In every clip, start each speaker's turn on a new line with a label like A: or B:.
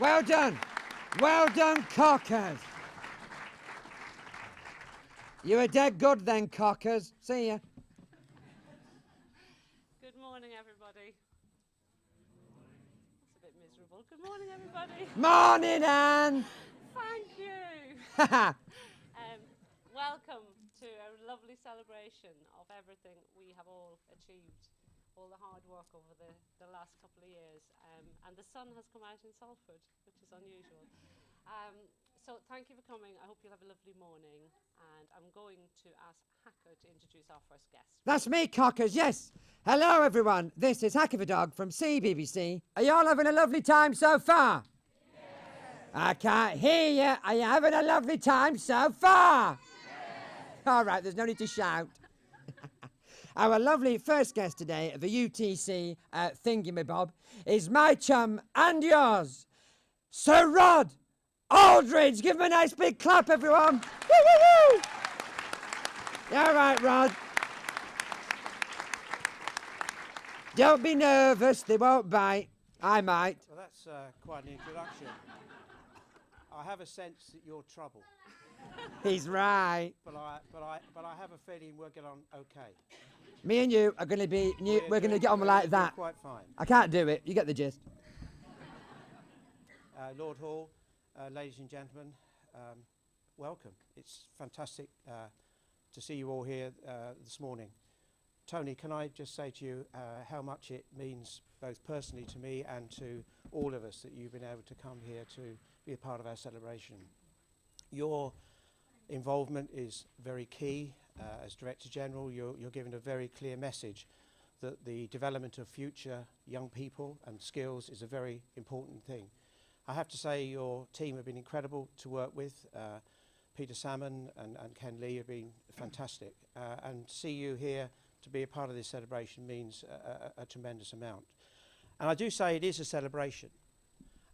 A: Well done. Well done, cockers. You were dead good then, cockers. See ya.
B: Good morning, everybody. That's a bit miserable. Good morning, everybody.
A: Morning, Anne.
B: Thank you. Welcome to a lovely celebration of everything we have all achieved, all the hard work over the last couple of years. And the sun has come out in Salford, which is unusual. So thank you for coming. I hope you'll have a lovely morning. And I'm going to ask Hacker to introduce our first guest.
A: That's me, cockers, yes. Hello, everyone. This is Hacker the Dog from CBBC. Are you all having a lovely time so far? Yes. I can't hear you. Are you having a lovely time so far? Yes. All right, there's no need to shout. Our lovely first guest today at the UTC thingamabob is my chum and yours, Sir Rod Aldridge. Give him a nice big clap, everyone. Woo, woo, woo. All right, Rod. Don't be nervous, they won't bite. I might.
C: Well, that's quite an introduction. I have a sense that you're trouble.
A: He's right.
C: But I have a feeling we'll get on okay.
A: Me and you are going to be, we're going to get on like that.
C: Quite fine.
A: I can't do it. You get the gist.
C: Lord Hall, ladies and gentlemen, welcome. It's fantastic to see you all here this morning. Tony, can I just say to you how much it means both personally to me and to all of us that you've been able to come here to be a part of our celebration. Your involvement is very key. As Director General, you're giving a very clear message that the development of future young people and skills is a very important thing. I have to say your team have been incredible to work with. Peter Salmon and Ken Lee have been fantastic. And to see you here to be a part of this celebration means a tremendous amount. And I do say it is a celebration.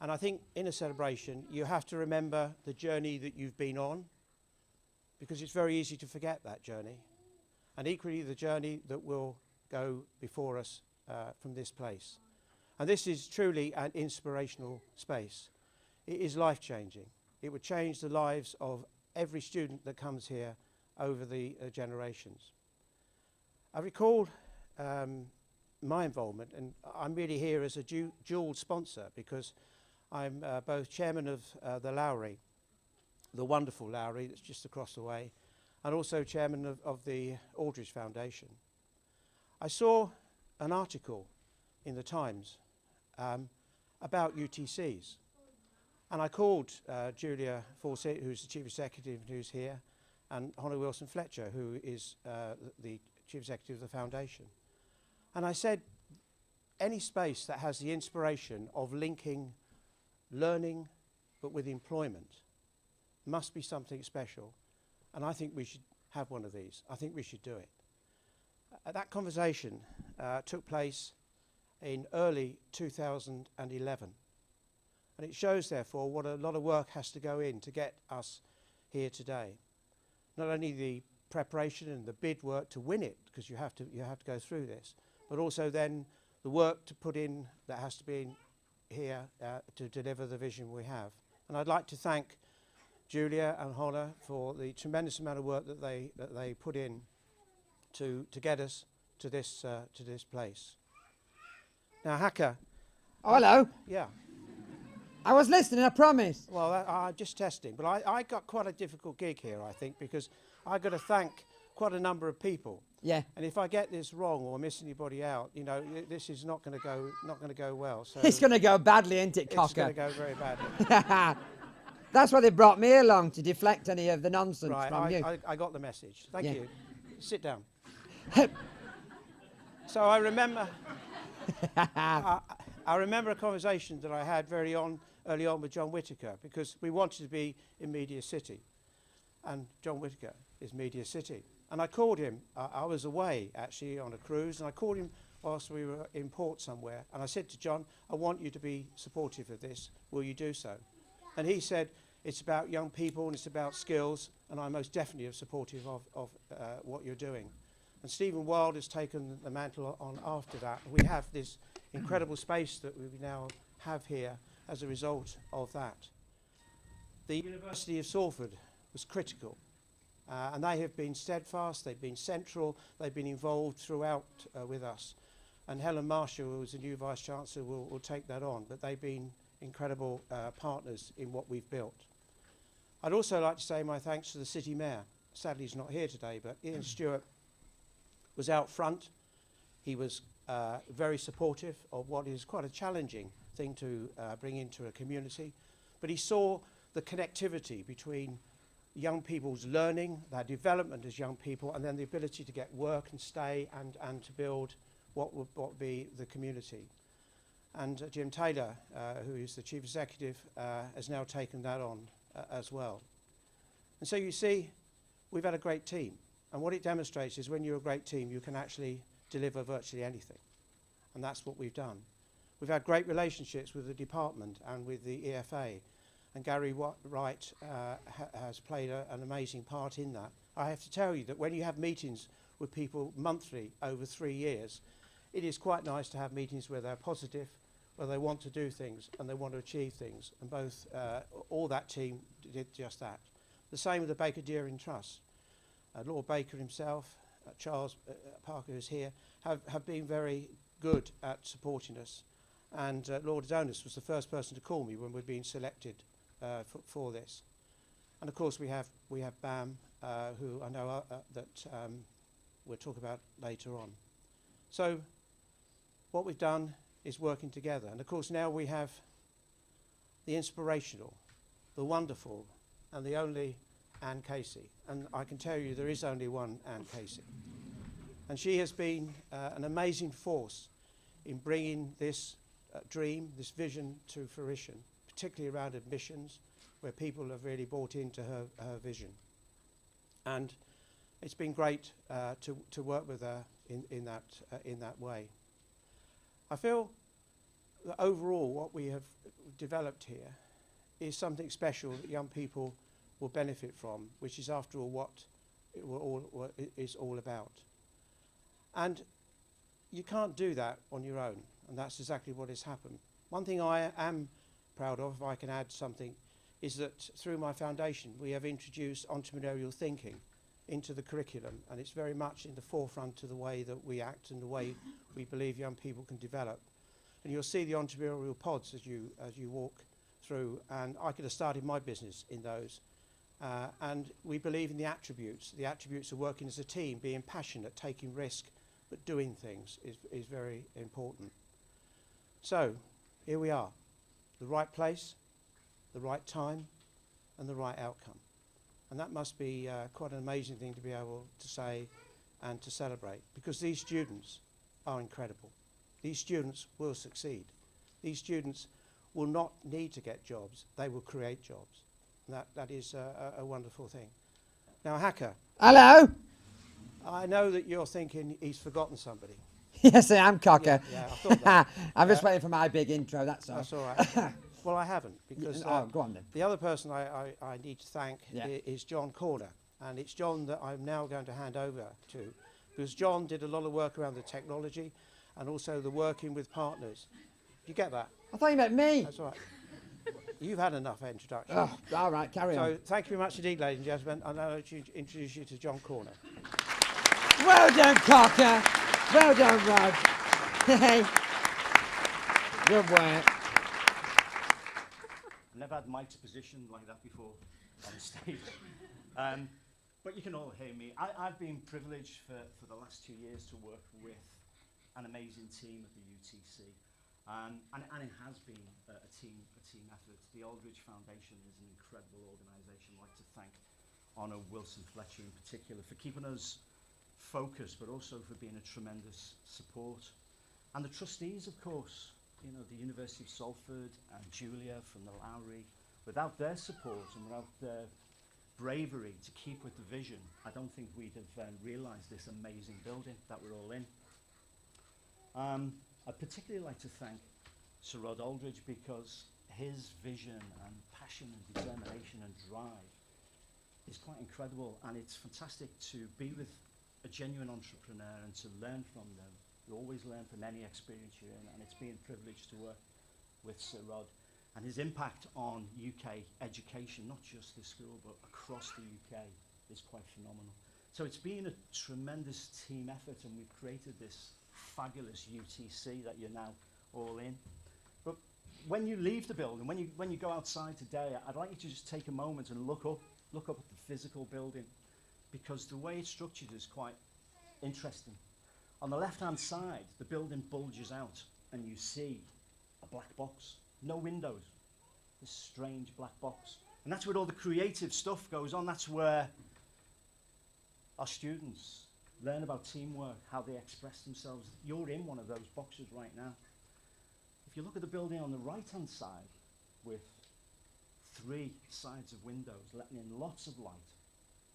C: And I think in a celebration, you have to remember the journey that you've been on, because it's very easy to forget that journey. And equally, the journey that will go before us from this place. And this is truly an inspirational space. It is life-changing. It would change the lives of every student that comes here over the generations. I recall my involvement, and I'm really here as a dual sponsor because I'm both chairman of the Lowry, the wonderful Lowry that's just across the way, and also chairman of the Aldridge Foundation. I saw an article in the Times about UTCs, and I called Julia Fawcett, who's the Chief Executive, who's here, and Honor Wilson Fletcher, who is the Chief Executive of the Foundation. And I said, any space that has the inspiration of linking learning but with employment must be something special. And I think we should have one of these. I think we should do it. That conversation took place in early 2011. And it shows, therefore, what a lot of work has to go in to get us here today. Not only the preparation and the bid work to win it, because you have to go through this, but also then the work to put in that has to be in here to deliver the vision we have. And I'd like to thank Julia and Honor for the tremendous amount of work that they put in to get us to this place. Now, Hacker.
A: Oh, hello.
C: Yeah.
A: I was listening, I promise.
C: Well, I'm just testing, but I got quite a difficult gig here, I think, because I've got to thank quite a number of people.
A: Yeah.
C: And if I get this wrong or miss anybody out, you know, this is not going to go well. So
A: It's going to go badly, isn't it, cocker?
C: it's going to go very badly.
A: That's why they brought me along, to deflect any of the nonsense from you.
C: I got the message. Thank you. Sit down. So I remember I remember a conversation that I had early on with John Whittaker, because we wanted to be in Media City, and John Whittaker is Media City. And I called him. I was away actually on a cruise, and I called him whilst we were in port somewhere. And I said to John, I want you to be supportive of this. Will you do so? And he said, it's about young people and it's about skills, and I most definitely am supportive of what you're doing. And Stephen Wild has taken the mantle on after that. We have this incredible space that we now have here, as a result of that. The University of Salford was critical, and they have been steadfast, they've been central, they've been involved throughout with us. And Helen Marshall, who is the new Vice-Chancellor, will take that on, but they've been incredible partners in what we've built. I'd also like to say my thanks to the City Mayor. Sadly, he's not here today, but Ian Stewart was out front. He was very supportive of what is quite a challenging thing to bring into a community, but he saw the connectivity between young people's learning, their development as young people, and then the ability to get work and stay and to build what would be the community. And Jim Taylor, who is the Chief Executive, has now taken that on as well. And so you see, we've had a great team. And what it demonstrates is when you're a great team, you can actually deliver virtually anything. And that's what we've done. We've had great relationships with the department and with the EFA. And Gary Wright has played an amazing part in that. I have to tell you that when you have meetings with people monthly over 3 years, it is quite nice to have meetings where they're positive, where they want to do things and they want to achieve things. And both, all that team did just that. The same with the Baker Deering Trust. Lord Baker himself, Charles Parker, who's here, have been very good at supporting us. And Lord Adonis was the first person to call me when we're being selected for this. And of course we have BAM, who I know that we'll talk about later on. So what we've done is working together. And of course now we have the inspirational, the wonderful, and the only Anne Casey. And I can tell you there is only one Anne Casey. And she has been an amazing force in bringing this dream, this vision to fruition, particularly around admissions, where people have really bought into her vision. And it's been great to work with her in that way. I feel that overall what we have developed here is something special that young people will benefit from, which is after all what it is all about. And you can't do that on your own, and that's exactly what has happened. One thing I am proud of, if I can add something, is that through my foundation we have introduced entrepreneurial thinking into the curriculum, and it's very much in the forefront of the way that we act and the way we believe young people can develop. And you'll see the entrepreneurial pods as you walk through, and I could have started my business in those. And we believe in the attributes of working as a team, being passionate, taking risk, but doing things is very important. So here we are, the right place, the right time, and the right outcome. And that must be quite an amazing thing to be able to say and to celebrate, because these students are incredible. These students will succeed. These students will not need to get jobs, they will create jobs. And that is a wonderful thing. Now, Hacker.
A: Hello.
C: I know that you're thinking he's forgotten somebody.
A: Yes, I am, Cocker.
C: Yeah, I thought that.
A: I'm just waiting for my big intro, that's all.
C: That's all right. Well, I haven't, because
A: go on then.
C: the other person I need to thank is John Corner. And it's John that I'm now going to hand over to, because John did a lot of work around the technology and also the working with partners. You get that?
A: I thought you meant me.
C: That's all right. You've had enough introduction.
A: Oh, all right, carry on.
C: So thank you very much indeed, ladies and gentlemen. I'll now introduce you to John Corner.
A: Well done, Cocker. Well done, Rod. Hey. Good work.
D: I've never had mics positioned like that before on stage. But you can all hear me. I've been privileged for the last 2 years to work with an amazing team at the UTC. And it has been a team effort. The Aldridge Foundation is an incredible organisation. I'd like to thank Honor Wilson Fletcher in particular for keeping us focused, but also for being a tremendous support. And the trustees, of course, you know, the University of Salford and Julia from the Lowry. Without their support and without their bravery to keep with the vision, I don't think we'd have realised this amazing building that we're all in. I'd particularly like to thank Sir Rod Aldridge, because his vision and passion and determination and drive is quite incredible, and it's fantastic to be with a genuine entrepreneur and to learn from them. You always learn from any experience you're in, and it's been a privilege to work with Sir Rod. And his impact on UK education, not just this school, but across the UK, is quite phenomenal. So it's been a tremendous team effort, and we've created this fabulous UTC that you're now all in. But when you leave the building, when you go outside today, I'd like you to just take a moment and look up at the physical building, because the way it's structured is quite interesting. On the left-hand side, the building bulges out, and you see a black box, no windows, this strange black box. And that's where all the creative stuff goes on. That's where our students learn about teamwork, how they express themselves. You're in one of those boxes right now. If you look at the building on the right-hand side, with 3 sides of windows, letting in lots of light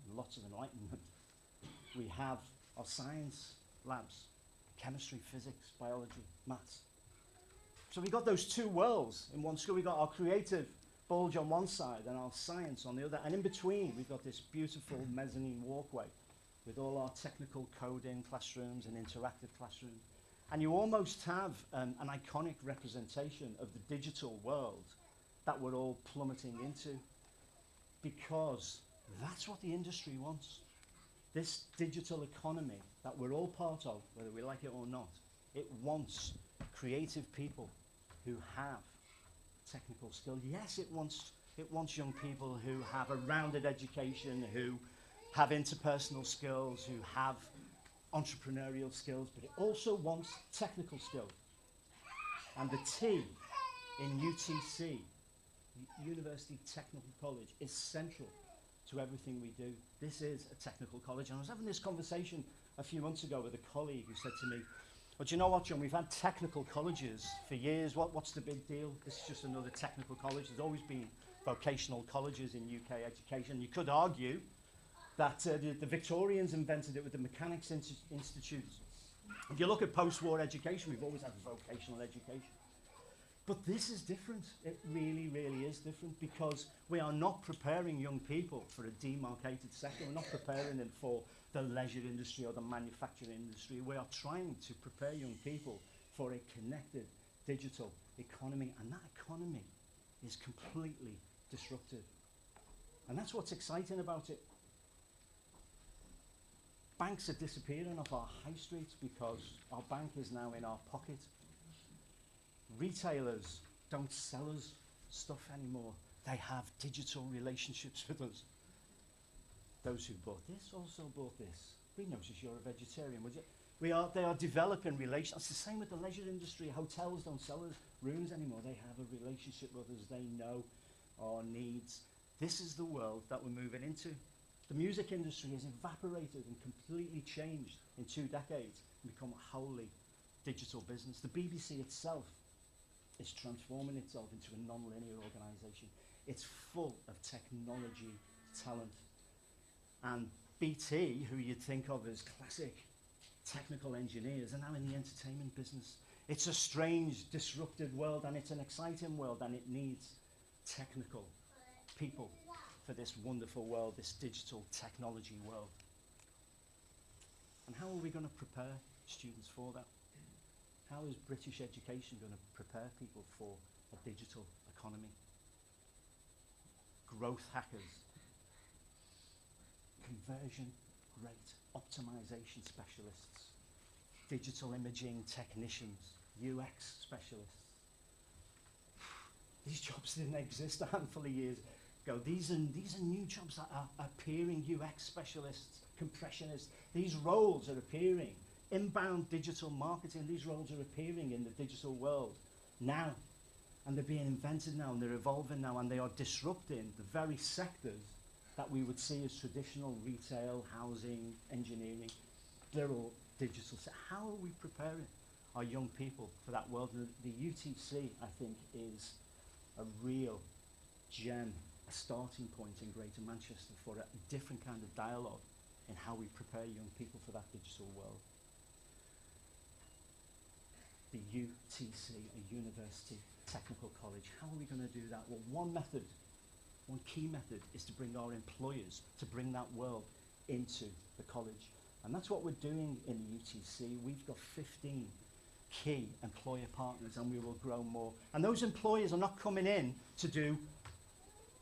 D: and lots of enlightenment, we have our science labs, chemistry, physics, biology, maths. So we've got those 2 worlds in one school. We've got our creative bulge on one side and our science on the other. And in between, we've got this beautiful mezzanine walkway with all our technical coding classrooms and interactive classrooms. And you almost have an iconic representation of the digital world that we're all plummeting into, because that's what the industry wants. This digital economy that we're all part of, whether we like it or not, it wants creative people who have technical skill. Yes, it wants young people who have a rounded education, who have interpersonal skills, who have entrepreneurial skills, but it also wants technical skills. And the T in UTC, University Technical College, is central to everything we do. This is a technical college. And I was having this conversation a few months ago with a colleague who said to me, well, do you know what, John, we've had technical colleges for years. What's the big deal? This is just another technical college. There's always been vocational colleges in UK education. You could argue that the Victorians invented it with the Mechanics Institute. If you look at post-war education, we've always had vocational education. But this is different. It really, really is different, because we are not preparing young people for a demarcated sector. We're not preparing them for the leisure industry or the manufacturing industry. We are trying to prepare young people for a connected digital economy, and that economy is completely disruptive. And that's what's exciting about it. Banks are disappearing off our high streets because our bank is now in our pocket. Retailers don't sell us stuff anymore. They have digital relationships with us. Those who bought this also bought this. We notice you're a vegetarian, would you? They are developing relations. It's the same with the leisure industry. Hotels don't sell us rooms anymore. They have a relationship with us. They know our needs. This is the world that we're moving into. The music industry has evaporated and completely changed in 2 decades and become a wholly digital business. The BBC itself is transforming itself into a non-linear organisation. It's full of technology talent. And BT, who you'd think of as classic technical engineers, are now in the entertainment business. It's a strange, disruptive world, and it's an exciting world, and it needs technical people for this wonderful world, this digital technology world. And how are we going to prepare students for that? How is British education going to prepare people for a digital economy? Growth hackers, conversion rate optimization specialists, digital imaging technicians, UX specialists. These jobs didn't exist a handful of years ago. These are new jobs that are appearing. UX specialists, compressionists, these roles are appearing. Inbound digital marketing, these roles are appearing in the digital world now. And they're being invented now, and they're evolving now, and they are disrupting the very sectors that we would see as traditional retail, housing, engineering. They're all digital. So how are we preparing our young people for that world? And the UTC, I think, is a real gem, a starting point in Greater Manchester for a different kind of dialogue in how we prepare young people for that digital world. The UTC, a University Technical College. How are we going to do that? Well, one key method is to bring our employers, to bring that world into the college. And that's what we're doing in the UTC. We've got 15 key employer partners, and we will grow more. And those employers are not coming in to do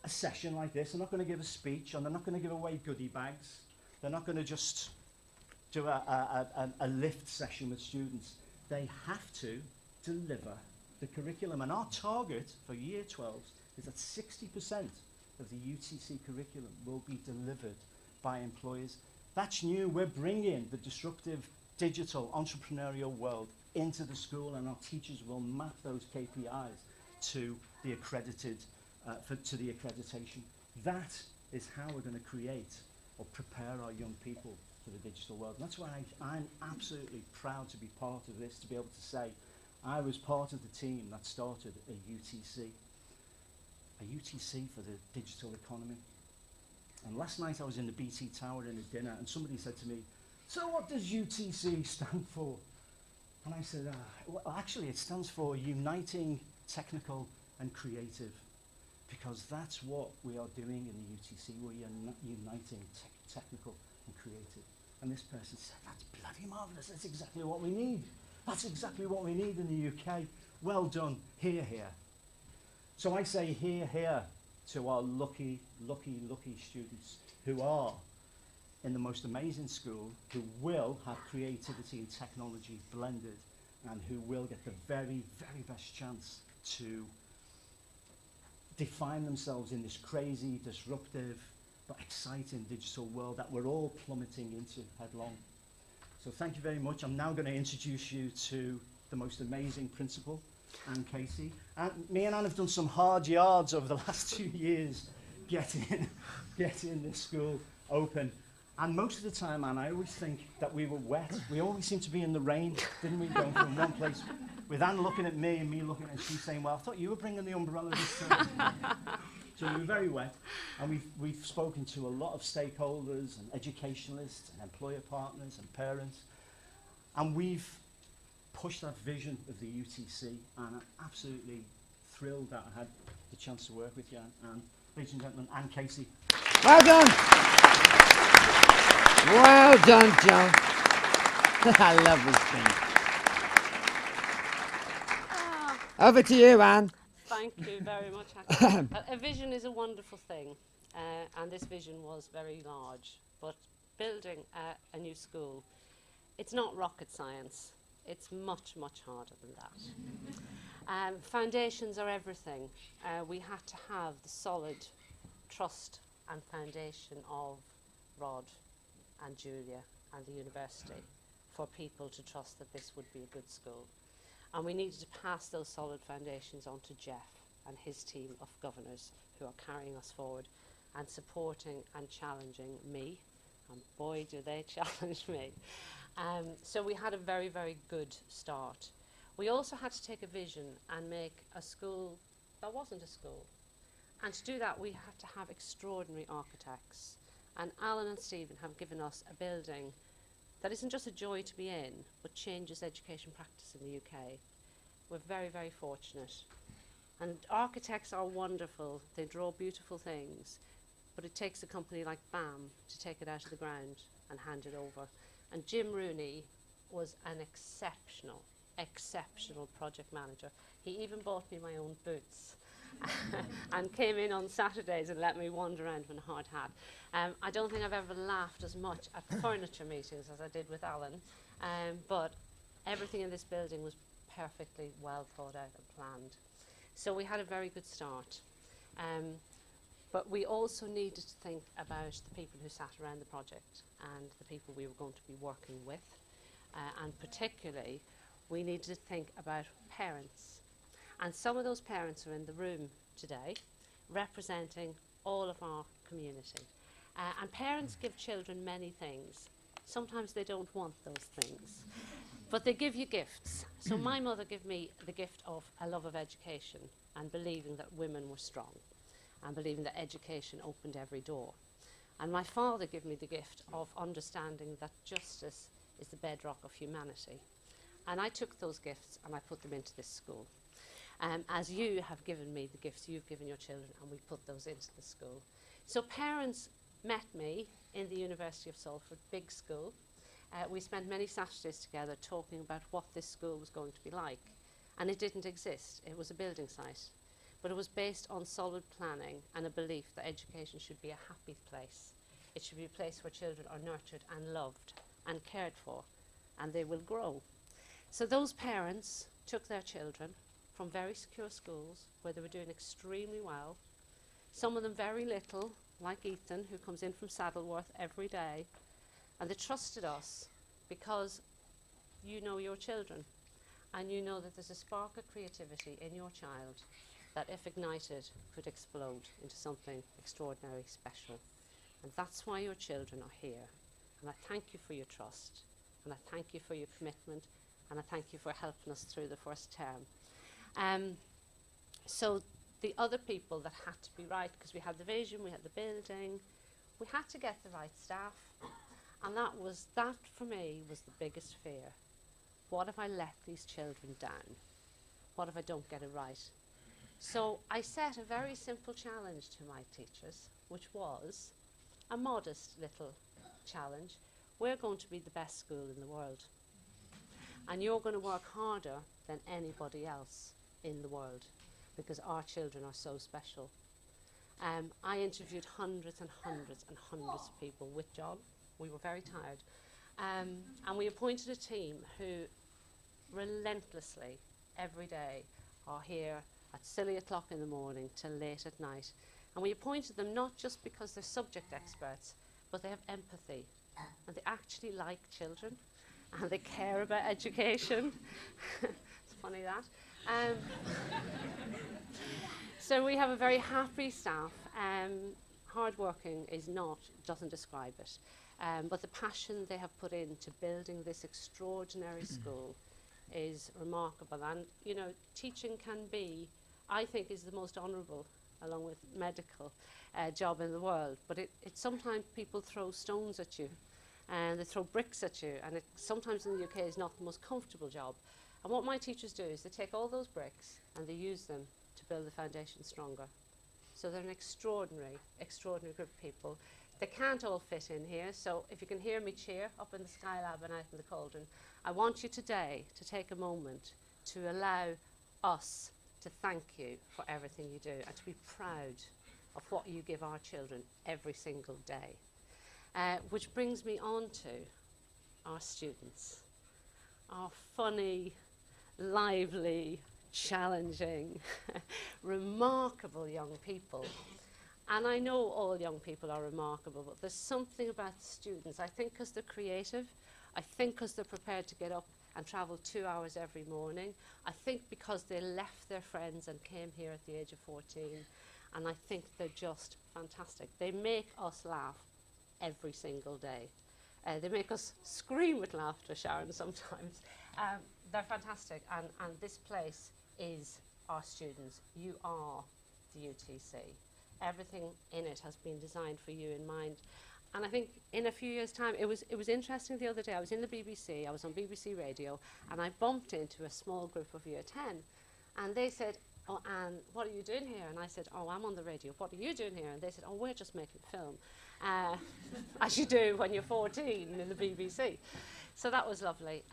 D: a session like this. They're not going to give a speech, and they're not going to give away goodie bags. They're not going to just do a lift session with students. They have to deliver the curriculum. And our target for Year 12 is that 60% of the UTC curriculum will be delivered by employers. That's new. We're bringing the disruptive digital entrepreneurial world into the school, and our teachers will map those KPIs to the accredited, to the accreditation. That is how we're going to create or prepare our young people for the digital world. And that's why I'm absolutely proud to be part of this, to be able to say I was part of the team that started a UTC for the digital economy. And last night I was in the BT Tower in a dinner, and somebody said to me, "So what does UTC stand for?" And I said, well, actually it stands for Uniting Technical and Creative, because that's what we are doing in the UTC. We're uniting technical and creative. And this person said, "That's bloody marvellous. That's exactly what we need. That's exactly what we need in the UK. Well done. Hear, hear." So I say hear, hear to our lucky students who are in the most amazing school, who will have creativity and technology blended, and who will get the very, very best chance to define themselves in this crazy, disruptive, but exciting digital world that we're all plummeting into headlong. So thank you very much. I'm now going to introduce you to the most amazing principal, Anne Casey. And me and Anne have done some hard yards over the last 2 years getting this school open. And most of the time, Anne, I always think that we were wet. We always seem to be in the rain, didn't we? Going from one place, with Anne looking at me and me looking at her, she's saying, "Well, I thought you were bringing the umbrella this time." So we were very wet, and we've spoken to a lot of stakeholders and educationalists and employer partners and parents, and we've pushed that vision of the UTC, and I'm absolutely thrilled that I had the chance to work with you, Anne. Ladies and gentlemen, Anne Casey.
A: Well done. Well done, John. I love this thing. Over to you, Anne.
B: Thank you very much, Haki. A vision is a wonderful thing, and this vision was very large. But building a new school, it's not rocket science. It's much, much harder than that. Foundations are everything. We had to have the solid trust and foundation of Rod and Julia and the university for people to trust that this would be a good school. And we needed to pass those solid foundations on to Jeff and his team of governors who are carrying us forward and supporting and challenging me. And boy, do they challenge me. So we had a very, very good start. We also had to take a vision and make a school that wasn't a school. And to do that, we had to have extraordinary architects. And Alan and Stephen have given us a building that isn't just a joy to be in, but changes education practice in the UK. We're very, very fortunate. And architects are wonderful. They draw beautiful things. But it takes a company like BAM to take it out of the ground and hand it over. And Jim Rooney was an exceptional, exceptional project manager. He even bought me my own boots and came in on Saturdays and let me wander around in a hard hat. I don't think I've ever laughed as much at furniture meetings as I did with Alan, but everything in this building was perfectly well thought out and planned. So we had a very good start. But we also needed to think about the people who sat around the project and the people we were going to be working with. And particularly, we needed to think about parents. And some of those parents are in the room today, representing all of our community. And parents give children many things. Sometimes they don't want those things, but they give you gifts. So my mother gave me the gift of a love of education and believing that women were strong, and believing that education opened every door. And my father gave me the gift of understanding that justice is the bedrock of humanity. And I took those gifts and I put them into this school. As you have given me the gifts you've given your children, and we put those into the school. So parents met me in the University of Salford, big school, We spent many Saturdays together talking about what this school was going to be like. And it didn't exist. It was a building site. But it was based on solid planning and a belief that education should be a happy place. It should be a place where children are nurtured and loved and cared for, and they will grow. So those parents took their children from very secure schools where they were doing extremely well, some of them very little, like Ethan, who comes in from Saddleworth every day, and they trusted us because you know your children, and you know that there's a spark of creativity in your child that, if ignited, could explode into something extraordinary, special. And that's why your children are here. And I thank you for your trust, and I thank you for your commitment, and I thank you for helping us through the first term. So the other people that had to be right, because we had the vision, we had the building, we had to get the right staff. And that for me was the biggest fear. What if I let these children down? What if I don't get it right? So I set a very simple challenge to my teachers, which was a modest little challenge. We're going to be the best school in the world. And you're going to work harder than anybody else in the world, because our children are so special. I interviewed hundreds and hundreds and hundreds of people with John. We were very tired. And we appointed a team who relentlessly, every day, are here at silly o'clock in the morning till late at night. And we appointed them not just because they're subject experts, but they have empathy, and they actually like children, and they care about education. It's funny that. So we have a very happy staff. Hardworking doesn't describe it. But the passion they have put into building this extraordinary school is remarkable. And, you know, teaching can be, I think, is the most honourable, along with medical, job in the world. But it sometimes people throw stones at you, and they throw bricks at you, and it sometimes in the UK is not the most comfortable job. And what my teachers do is they take all those bricks and they use them to build the foundation stronger. So they're an extraordinary, extraordinary group of people. They can't all fit in here, so if you can hear me cheer up in the Skylab and out in the Cauldron, I want you today to take a moment to allow us to thank you for everything you do and to be proud of what you give our children every single day. Which brings me on to our students, our funny, lively, challenging, remarkable young people. And I know all young people are remarkable, but there's something about the students. I think because they're creative, I think because they're prepared to get up and travel 2 hours every morning, I think because they left their friends and came here at the age of 14, and I think they're just fantastic. They make us laugh every single day. They make us scream with laughter, Sharon, sometimes. They're fantastic, and this place is our students. You are the UTC. Everything in it has been designed for you in mind. And I think in a few years' time, it was interesting the other day, I was in the BBC, I was on BBC Radio, and I bumped into a small group of Year 10, and they said, "Oh, Anne, what are you doing here?" And I said, "Oh, I'm on the radio. What are you doing here?" And they said, "Oh, we're just making film," as you do when you're 14 in the BBC. So that was lovely.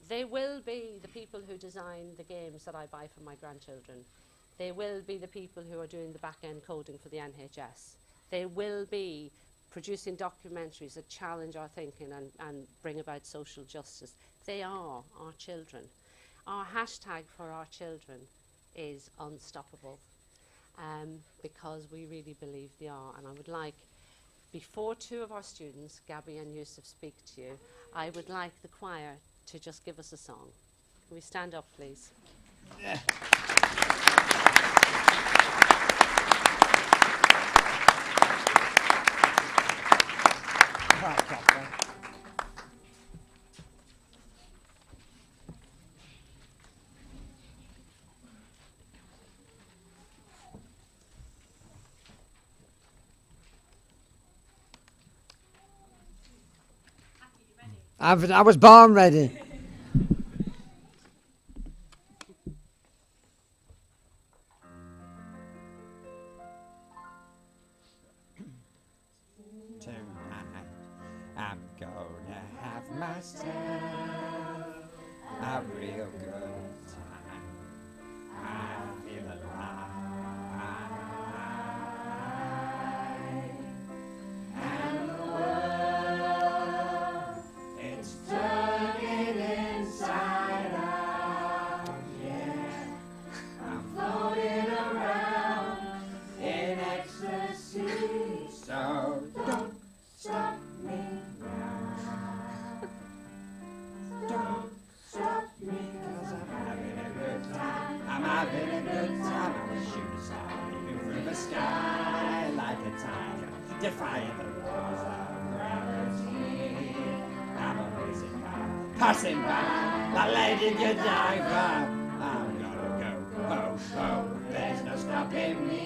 B: They will be the people who design the games that I buy for my grandchildren. They will be the people who are doing the back-end coding for the NHS. They will be producing documentaries that challenge our thinking and bring about social justice. They are our children. Our hashtag for our children is unstoppable, because we really believe they are. And I would like, before two of our students, Gabby and Yusuf, speak to you, I would like the choir to just give us a song. Can we stand up, please?
A: Yeah. Right, Catherine. I was born ready. Tonight I'm gonna have myself a real good time. I feel alive. And the world, it's turning inside out, yeah. I'm floating around in ecstasy, so don't stop me now. Don't stop me, 'cause I'm having a good time. I'm having a good time. I'm a shooting star leaping through the sky like a tiger, defying the laws of gravity. I'm a racing car passing by like Lady Godiva. I'm gonna go, ho, ho, there's no stopping me.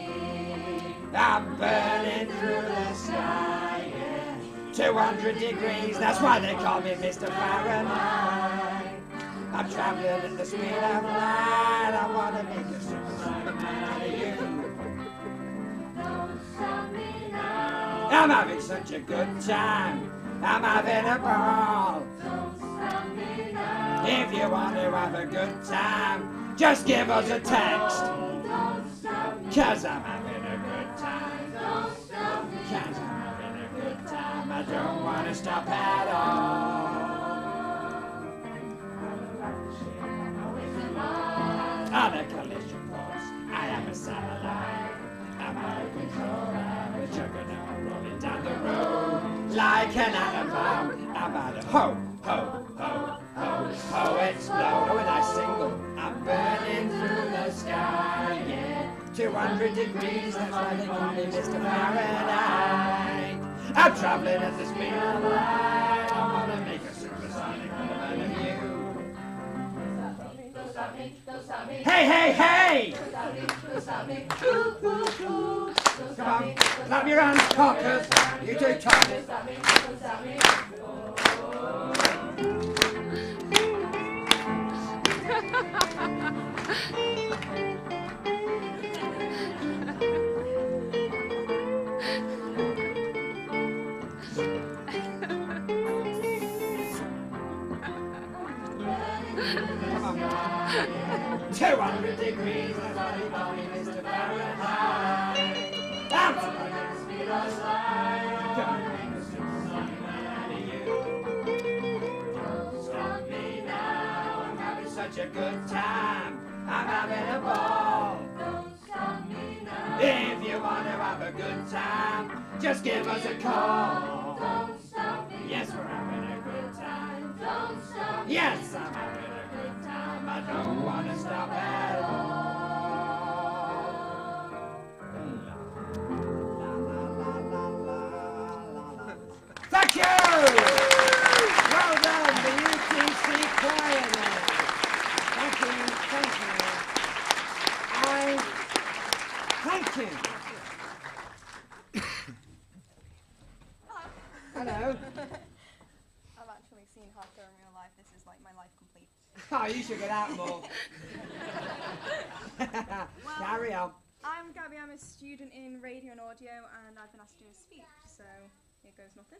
A: I'm burning through the sky, yeah. 200 degrees, that's why they call me Mr. Fahrenheit. I'm traveling at the speed of light. I want to make a supersonic man out of you. Don't stop me now. I'm having such a good time. I'm having a ball. Don't stop me now. If you want to have a good time, just give us a text. Don't stop me. 'Cause I'm having a good time. Don't stop me. 'Cause I'm having a good time. I don't want to stop at all. On a collision course, I am a satellite. I'm out of control, I'm a juggernaut rolling down the road like an animal. I'm out of ho, ho, ho, ho, ho, explode. Oh, and I single, I'm burning through the sky, yeah. 200 degrees, that's why they call me Mr. Fahrenheit. I'm traveling at the speed of light. I wanna make a supersonic woman of you. Hey, hey, hey! Come on, clap your hands, cockers. You do, Tommy. Come on. 200 degrees, that's why they call me Mr. Fahrenheit. I'm traveling at the speed of light. Gonna make a supersonic man out of you. Don't stop me now. I'm having such a good time. I'm having a ball. Don't stop me now. If you want to have a good time, just give us a call. Don't stop me. Yes, we're having a good time. Don't stop me. Yes, I'm having a good time. I don't want to stop at all. Thank you! Well done, the UTC choir there. Thank you, thank you. Thank you. Hello.
E: I've actually seen hardcore in real life. This is like my life complete.
A: Oh, you should get out more. Carry on.
E: I'm Gabby. I'm a student in radio and audio, and I've been asked to do a speech, so here goes nothing.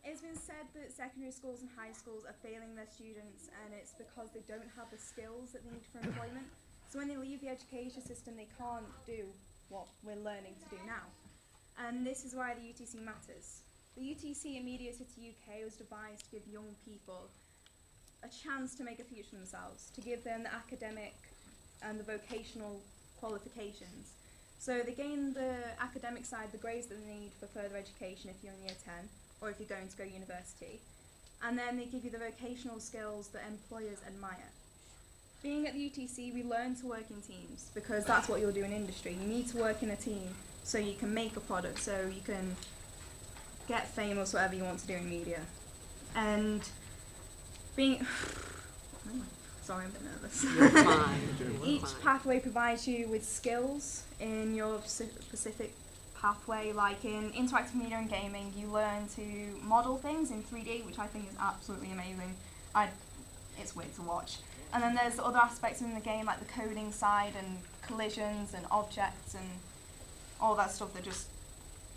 E: It's been said that secondary schools and high schools are failing their students, and it's because they don't have the skills that they need for employment. So when they leave the education system, they can't do what we're learning to do now. And this is why the UTC matters. The UTC and MediaCityUK was devised to give young people a chance to make a future for themselves, to give them the academic and the vocational qualifications. So they gain the academic side, the grades that they need for further education if you're in year 10 or if you're going to go university. And then they give you the vocational skills that employers admire. Being at the UTC, we learn to work in teams because that's what you'll do in industry. You need to work in a team so you can make a product, so you can get famous, whatever you want to do in media. And being... Sorry, I'm a bit nervous.
F: You're fine.
E: Each pathway provides you with skills in your specific pathway. Like in interactive media and gaming, you learn to model things in 3D, which I think is absolutely amazing. It's weird to watch. And then there's other aspects in the game, like the coding side and collisions and objects and all that stuff that just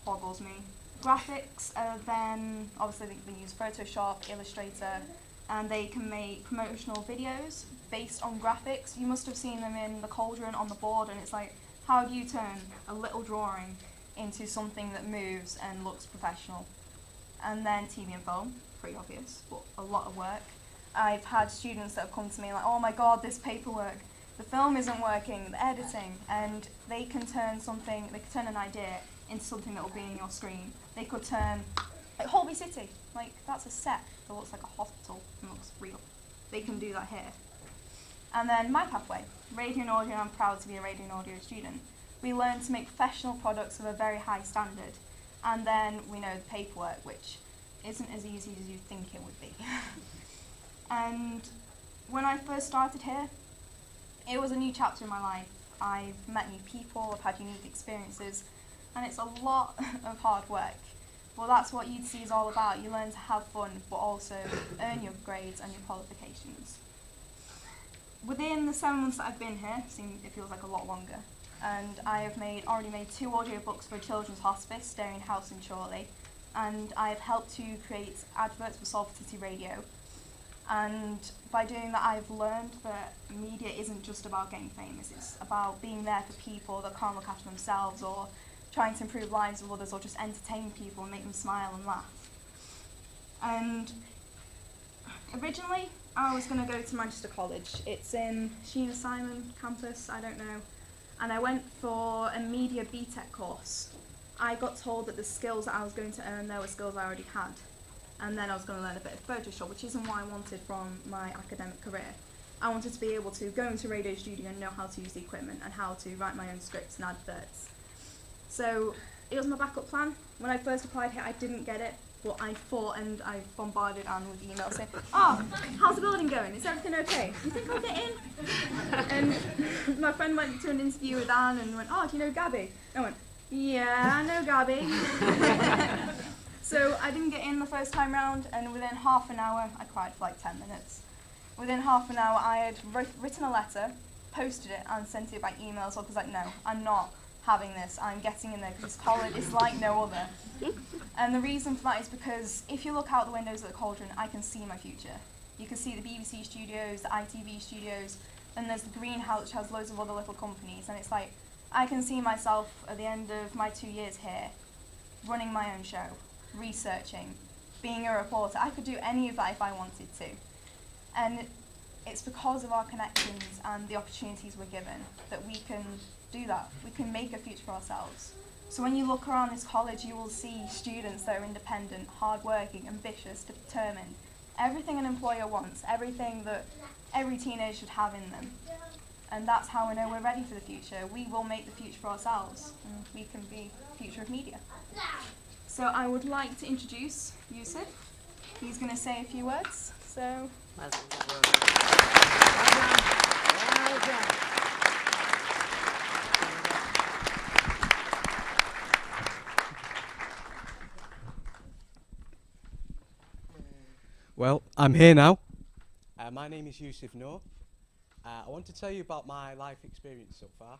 E: boggles me. Graphics are then, obviously they can use Photoshop, Illustrator, and they can make promotional videos based on graphics. You must have seen them in the cauldron on the board, and it's like, how do you turn a little drawing into something that moves and looks professional? And then TV and film, pretty obvious, but a lot of work. I've had students that have come to me like, oh my god, this paperwork, the film isn't working, the editing, and they can turn an idea into something that will be in your screen. They could turn, like Holby City, like that's a set that looks like a hospital and looks real. They can do that here. And then my pathway, radio and audio, I'm proud to be a radio and audio student. We learn to make professional products of a very high standard. And then we know the paperwork, which isn't as easy as you think it would be. And when I first started here, it was a new chapter in my life. I've met new people, I've had unique experiences, and it's a lot of hard work. Well, that's what UTC is all about. You learn to have fun, but also earn your grades and your qualifications. Within the 7 months that I've been here, it feels like a lot longer, and I have already made 2 audiobooks for a children's hospice, Staring House in Chorley, and I have helped to create adverts for Salford City Radio. And by doing that, I've learned that media isn't just about getting famous, it's about being there for people that can't look after themselves, or trying to improve lives of others, or just entertain people and make them smile and laugh. And originally, I was going to go to Manchester College. It's in Sheena Simon campus, I don't know. And I went for a media BTEC course. I got told that the skills that I was going to earn there were skills I already had. And then I was going to learn a bit of Photoshop, which isn't what I wanted from my academic career. I wanted to be able to go into a radio studio and know how to use the equipment and how to write my own scripts and adverts. So it was my backup plan. When I first applied here, I didn't get it, but I fought and I bombarded Anne with emails saying, oh, how's the building going? Is everything okay? Do you think I'll get in? And my friend went to an interview with Anne and went, oh, do you know Gabby? I went, yeah, I know Gabby. So I didn't get in the first time round, and within half an hour, I cried for like 10 minutes. Within half an hour, I had written a letter, posted it, and sent it by email. So I was like, no, I'm not having this. I'm getting in there because this college is like no other. And the reason for that is because if you look out the windows of the cauldron, I can see my future. You can see the BBC studios, the ITV studios, and there's the greenhouse, which has loads of other little companies. And it's like, I can see myself at the end of my 2 years here, running my own show, researching, being a reporter. I could do any of that if I wanted to. And it's because of our connections and the opportunities we're given that we can do that. We can make a future for ourselves. So when you look around this college, you will see students that are independent, hardworking, ambitious, determined. Everything an employer wants, everything that every teenager should have in them. And that's how we know we're ready for the future. We will make the future for ourselves, and we can be the future of media. So I would like to introduce Yusuf. He's going to say a few words. So.
A: Well done.
F: Well, I'm here now. My name is Yusuf Noor. I want to tell you about my life experience so far.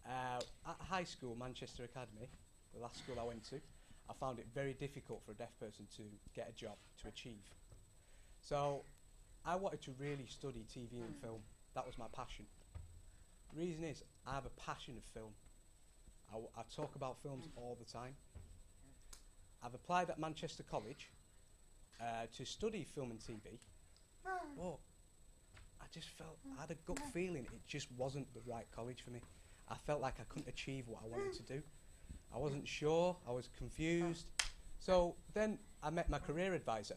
F: At high school, Manchester Academy, the last school I went to, I found it very difficult for a deaf person to get a job, to achieve. So I wanted to really study TV and film. That was my passion. The reason is I have a passion of film. I talk about films all the time. I've applied at Manchester College to study film and TV, but I just felt, I had a gut feeling it just wasn't the right college for me. I felt like I couldn't achieve what I wanted to do. I wasn't sure, I was confused. So then I met my career advisor.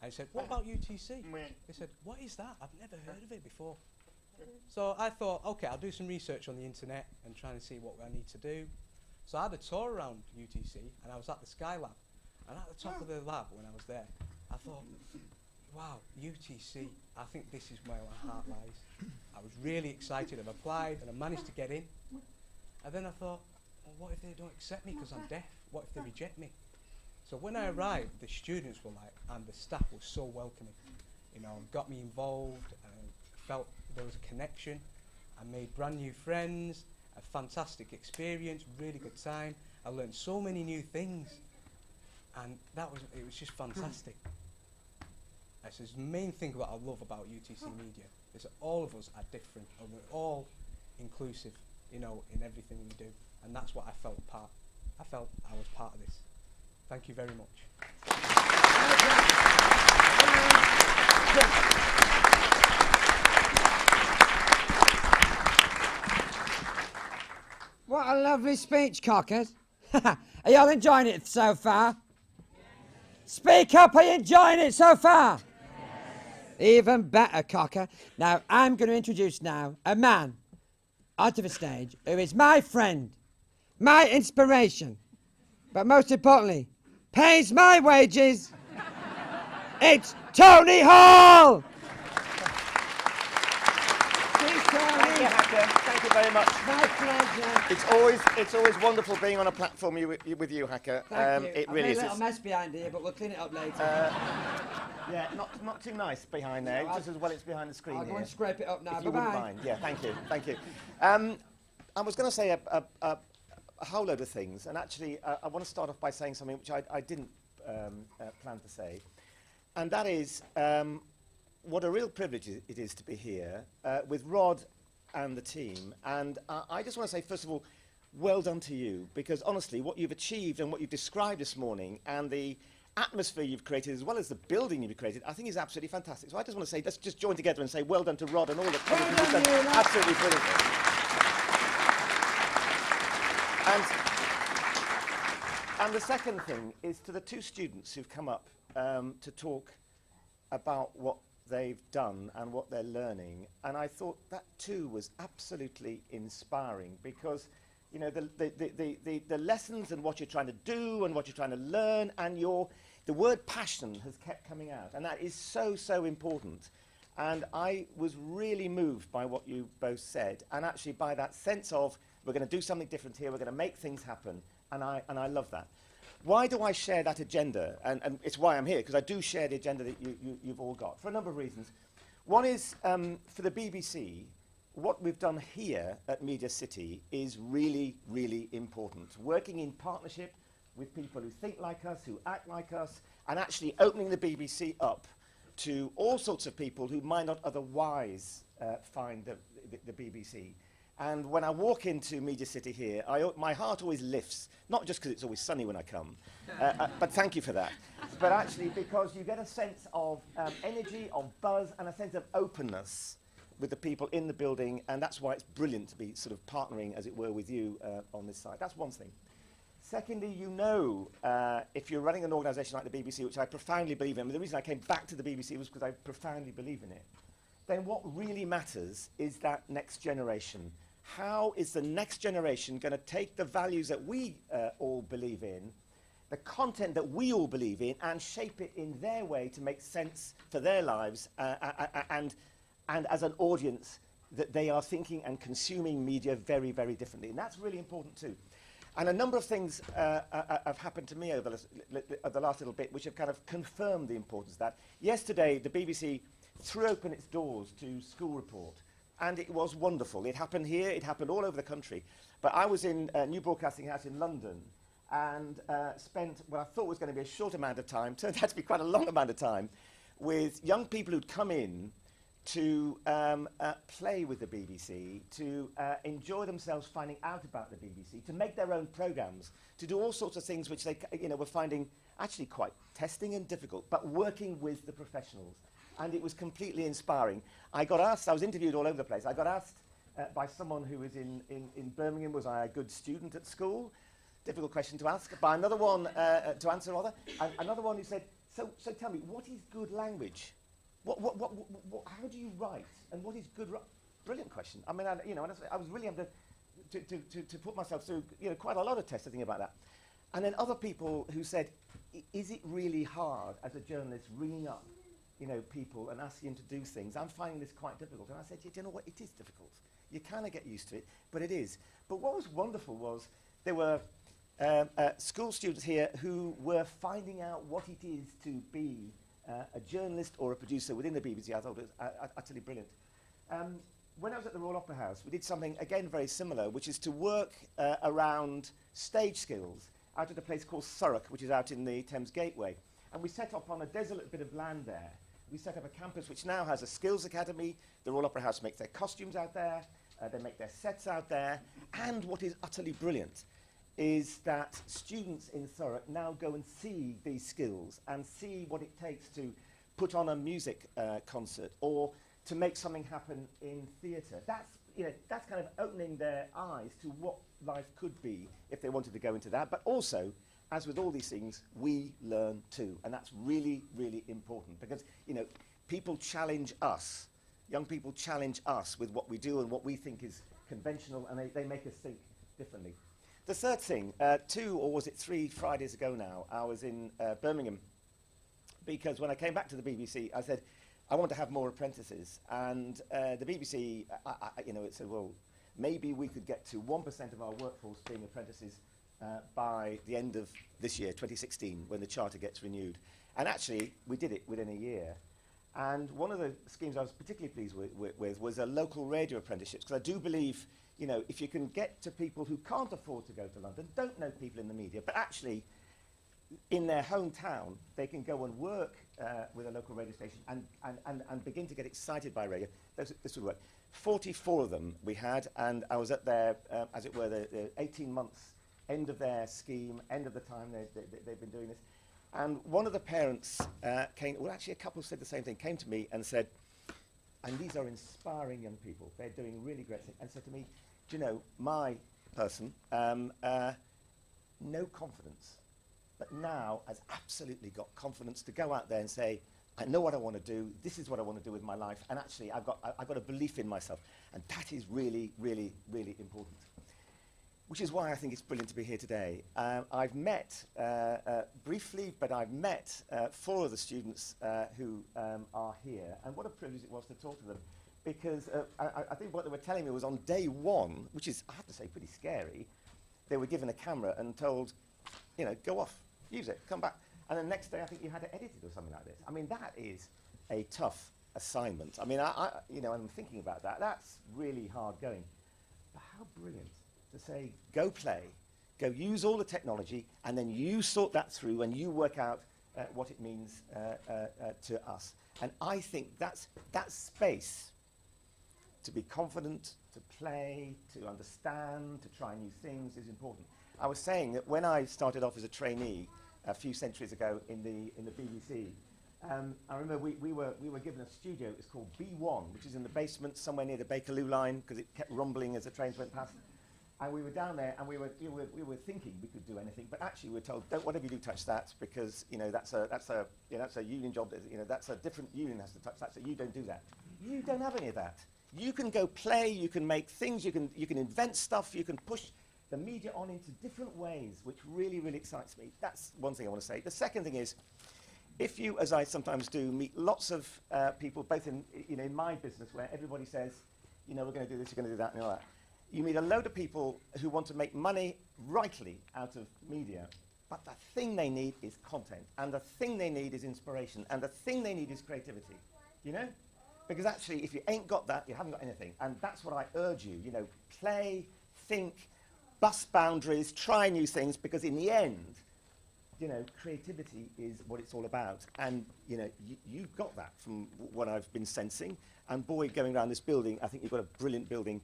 F: I said, what about UTC? He said, what is that? I've never heard of it before. So I thought, okay, I'll do some research on the internet and try and see what I need to do. So I had a tour around UTC and I was at the Sky Lab. And at the top of the lab when I was there, I thought, wow, UTC, I think this is where my heart lies. I was really excited. I've applied and I managed to get in. And then I thought, well, what if they don't accept me because I'm deaf? What if they reject me? So when I arrived, the students were like, and the staff was so welcoming. You know, got me involved, felt there was a connection. I made brand new friends, a fantastic experience, really good time. I learned so many new things. and it was just fantastic. That's the main thing that I love about UTC Media is that all of us are different and we're all inclusive, you know, in everything we do, and that's what I felt I was part of this. Thank you very much.
A: What a lovely speech, Cockers. Are y'all enjoying it so far? Yes. Speak up, are you enjoying it so far? Yes. Even better, Cocker. Now, I'm going to introduce now a man onto the stage who is my friend, my inspiration, but most importantly, pays my wages. It's Tony Hall!
G: Thank you, Hacker. Thank you very much.
A: My pleasure.
G: It's always wonderful being on a platform with you, Hacker.
A: Thank you.
G: It
A: I've
G: really
A: made
G: is.
A: a little mess behind here, but we'll clean it up later.
G: Yeah, not too nice behind there.
A: No,
G: just as well it's behind the screen
A: I'll
G: here.
A: go and scrape it up now.
G: If you wouldn't
A: Bye-bye.
G: mind. Yeah, thank you. Thank you. I was going to say a whole load of things, and actually I want to start off by saying something which I didn't plan to say, and that is what a real privilege it is to be here with Rod and the team. And I just want to say, first of all, well done to you, because honestly, what you've achieved and what you've described this morning and the atmosphere you've created as well as the building you've created, I think is absolutely fantastic. So I just want to say, let's just join together and say well done to Rod and all the
A: Well
G: you've done
A: done,
G: absolutely brilliantly. And the second thing is to the two students who've come up to talk about what they've done and what they're learning. And I thought that too was absolutely inspiring, because you know the lessons and what you're trying to do and what you're trying to learn, and the word passion has kept coming out, and that is so important. And I was really moved by what you both said, and actually by that sense of we're going to do something different here, we're going to make things happen, and I love that. Why do I share that agenda? And it's why I'm here, because I do share the agenda that you've all got, for a number of reasons. One is, for the BBC, what we've done here at Media City is really, really important. Working in partnership with people who think like us, who act like us, and actually opening the BBC up to all sorts of people who might not otherwise find the BBC. And when I walk into Media City here, my heart always lifts, not just because it's always sunny when I come, but thank you for that, but actually because you get a sense of energy, of buzz, and a sense of openness with the people in the building, and that's why it's brilliant to be sort of partnering, as it were, with you on this side. That's one thing. Secondly, you know, if you're running an organisation like the BBC, which I profoundly believe in, and the reason I came back to the BBC was because I profoundly believe in it, then what really matters is that next generation. How is the next generation going to take the values that we all believe in, the content that we all believe in, and shape it in their way to make sense for their lives, and as an audience that they are thinking and consuming media very, very differently. And that's really important too. And a number of things have happened to me over the last little bit which have kind of confirmed the importance of that. Yesterday, the BBC threw open its doors to School Report. And it was wonderful. It happened here, it happened all over the country. But I was in New Broadcasting House in London and spent what I thought was going to be a short amount of time, turned out to be quite a long amount of time, with young people who'd come in to play with the BBC, to enjoy themselves finding out about the BBC, to make their own programmes, to do all sorts of things which they were finding actually quite testing and difficult, but working with the professionals. And it was completely inspiring. I got asked, I was interviewed all over the place, I got asked by someone who was in Birmingham, was I a good student at school? Difficult question to ask. By another one, to answer rather, another one who said, so tell me, what is good language? How do you write? And what is good Brilliant question. I mean, I was really having to put myself through quite a lot of tests to think about that. And then other people who said, is it really hard as a journalist ringing up people and asking them to do things? I'm finding this quite difficult. And I said, you know what, it is difficult. You kind of get used to it, but it is. But what was wonderful was there were school students here who were finding out what it is to be a journalist or a producer within the BBC. I thought it was utterly brilliant. When I was at the Royal Opera House, we did something, again, very similar, which is to work around stage skills out at a place called Thurrock, which is out in the Thames Gateway. And we set up on a desolate bit of land there. We set up a campus which now has a skills academy. The Royal Opera House makes their costumes out there. They make their sets out there. And what is utterly brilliant is that students in Thurrock now go and see these skills and see what it takes to put on a music concert or to make something happen in theatre. That's kind of opening their eyes to what life could be if they wanted to go into that. But also, as with all these things, we learn too. And that's really, really important because, people challenge us. Young people challenge us with what we do and what we think is conventional, and they make us think differently. The third thing, 2 or was it 3 Fridays ago now, I was in Birmingham because when I came back to the BBC, I said, I want to have more apprentices. And the BBC, it said, well, maybe we could get to 1% of our workforce being apprentices by the end of this year, 2016, when the charter gets renewed. And actually, we did it within a year. And one of the schemes I was particularly pleased with was a local radio apprenticeships, because I do believe, if you can get to people who can't afford to go to London, don't know people in the media, but actually in their hometown, they can go and work with a local radio station and begin to get excited by radio. This would work. 44 of them we had, and I was at their, as it were, the 18 months end of their scheme, end of the time they've been doing this. And one of the parents came, well, actually a couple said the same thing, came to me and said, and these are inspiring young people, they're doing really great things, and said to me, do you know, my person, no confidence, but now has absolutely got confidence to go out there and say, I know what I want to do, this is what I want to do with my life, and actually I've got a belief in myself, and that is really, really, really important. Which is why I think it's brilliant to be here today. I've met, briefly, but I've met 4 of the students who are here, and what a privilege it was to talk to them, because I think what they were telling me was on day 1, which is, I have to say, pretty scary, they were given a camera and told, go off, use it, come back. And the next day, I think you had to edit it or something like this. I mean, that is a tough assignment. I mean, I'm thinking about that. That's really hard going. But how brilliant to say, go play, go use all the technology, and then you sort that through and you work out what it means to us. And I think that space to be confident, to play, to understand, to try new things is important. I was saying that when I started off as a trainee a few centuries ago in the BBC, I remember we were given a studio. It was called B1, which is in the basement somewhere near the Bakerloo line, because it kept rumbling as the trains went past. And we were down there, and we were thinking we could do anything, but actually we were told, don't whatever you do touch that, because that's a union job. That's a different union has to touch that, so you don't do that. You don't have any of that. You can go play. You can make things. You can invent stuff. You can push the media on into different ways, which really, really excites me. That's one thing I want to say. The second thing is, if you, as I sometimes do, meet lots of people, both in my business, where everybody says, we're going to do this, you're going to do that, and all that. You meet a load of people who want to make money rightly out of media, but the thing they need is content, and the thing they need is inspiration, and the thing they need is creativity, Because actually, if you ain't got that, you haven't got anything, and that's what I urge you, play, think, bust boundaries, try new things, because in the end, creativity is what it's all about, and, you've got that from what I've been sensing, and boy, going around this building, I think you've got a brilliant building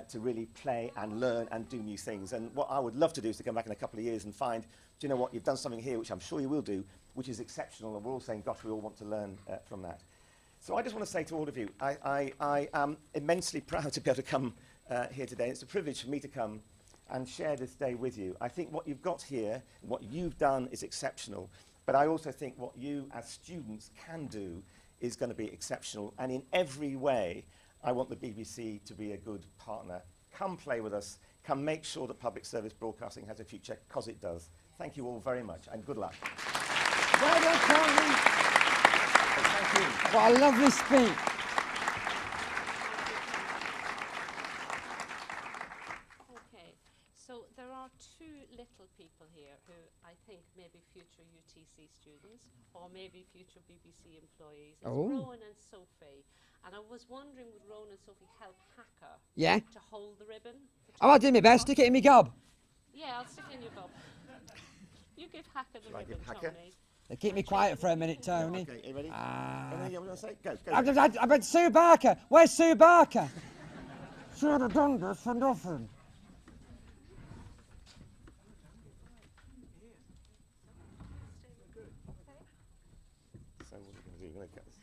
G: to really play and learn and do new things. And what I would love to do is to come back in a couple of years and find, do you know what, you've done something here, which I'm sure you will do, which is exceptional, and we're all saying, gosh, we all want to learn from that. So I just want to say to all of you, I am immensely proud to be able to come here today. It's a privilege for me to come and share this day with you. I think what you've got here, what you've done is exceptional, but I also think what you as students can do is going to be exceptional, and in every way, I want the BBC to be a good partner. Come play with us. Come make sure that public service broadcasting has a future, because it does. Thank you all very much, and good luck.
A: Well done, Tony.
G: Thank you.
A: What a lovely speech.
B: Okay, so there are 2 little people here who I think may be future UTC students or maybe future BBC employees. It's
A: Oh.
B: Rowan and Sophie. And I was wondering, would Rowan and Sophie help Hacker
A: Yeah.
B: to hold the ribbon?
A: Oh, I'll do my best. Stick it in me gob.
B: Yeah, I'll stick it in your gob. give Hacker the
G: Shall I give
B: ribbon,
G: Hacker?
B: Tony?
A: Now keep me quiet for a minute, Tony.
G: Okay, you ready?
A: Ah.
G: Anything you want to say? Go.
A: I bet Sue Barker. Where's Sue Barker? Should have done this for nothing.
G: So what are we going to do? We're going to get this.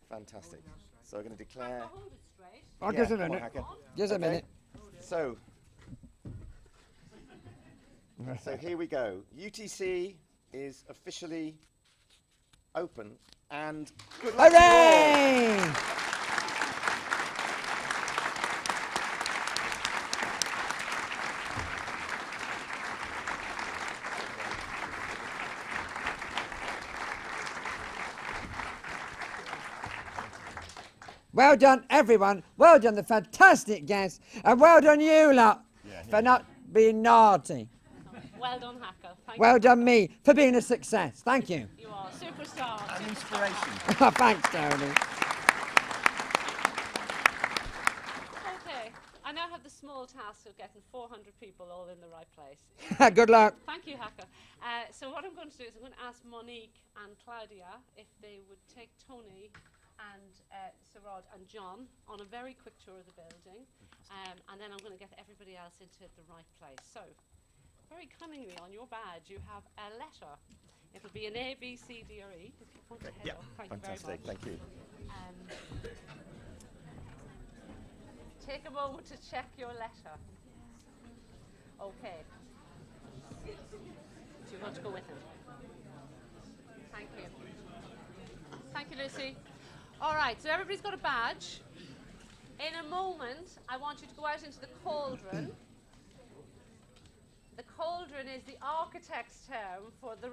G: Fantastic. So we're going to declare.
B: Hold it straight.
A: Oh,
G: Yeah,
A: just a
G: come on,
A: minute.
G: Hacker.
A: Just a
G: Okay.
A: minute.
G: So here we go. UTC is officially open, and good luck to you all.
A: Hooray! Well done, everyone. Well done, the fantastic guests. And well done, you lot, for not being naughty.
B: Well done, Hacker. Thank
A: Well
B: you.
A: done, me, for being a success. Thank you.
B: You are superstar.
G: An inspiration.
A: Thanks, Tony.
B: Okay, I now have the small task of getting 400 people all in the right place.
A: Good luck.
B: Thank you, Hacker. So what I'm going to do is I'm going to ask Monique and Claudia if they would take Tony and Sarod and John on a very quick tour of the building, and then I'm going to get everybody else into the right place. So, very cunningly on your badge you have a letter. It'll be an A, B, C, D or E. If you want to head
G: Yeah,
B: up. Thank
G: fantastic.
B: you very much.
G: Thank you.
B: Take a moment to check your letter. Okay. Do you want to go with him? Thank you. Thank you, Lucy. All right, so everybody's got a badge. In a moment, I want you to go out into the cauldron. The cauldron is the architect's term for the